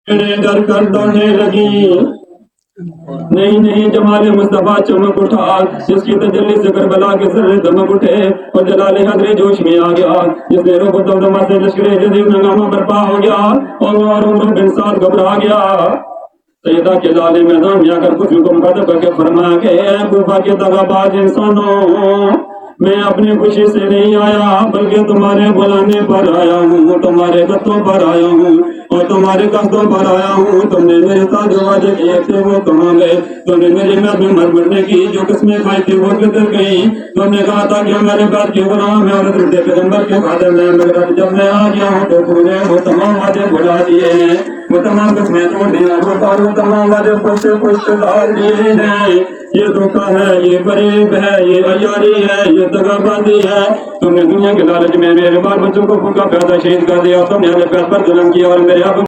ڈر کر دوڑنے لگی، نہیں نہیں جمال مصطفیٰ چمک اٹھا، جس کی تجلی سے کربلا کے سر دمک اٹھے اور جلال حضر جوش میں آ گیا، جس نے روح دمدمہ سے لشکر جدید نغمہ برپا ہو گیا اور عمر بن سعد گھبرا گیا۔ سیدہ کے لالے میدان میں آ کر کچھ حکم کر کے فرمایا کہ اے کوفہ کے دغاباز انسانوں، میں اپنی خوشی سے نہیں آیا بلکہ تمہارے بلانے پر آیا ہوں، تمہارے قصدوں پر آیا ہوں اور تمہارے قصدوں پر آیا ہوں۔ تم نے میرے ساتھ جو وعدے کیے تھے وہ کہاں گئے؟ تم نے میری محفل میں مرنے کی جو قسمیں کھائی تھی وہ کدھر گئی؟ تم نے کہا تھا کہ میرے بعد کے غلام ہے اور حضرت پیغمبر کے خادم ہیں، مگر جب میں آ گیا ہوں تو تم نے وہ تمام وعدے بھلا دیے ہیں، وہ تمام قسمیں توڑ دی ہیں، وہ تمام وعدے کچھ سے کچھ ٹال دیے ہیں۔ یہ دھوکہ ہے، یہ فریب ہے، یہ عیاری ہے، یہ دغابازی ہے۔ تم نے دنیا کے لالچ میں میرے بال بچوں کو بھوکا پیدا شہید کر دیا، تم نے میرے پیٹ پر ظلم کیا اور میرے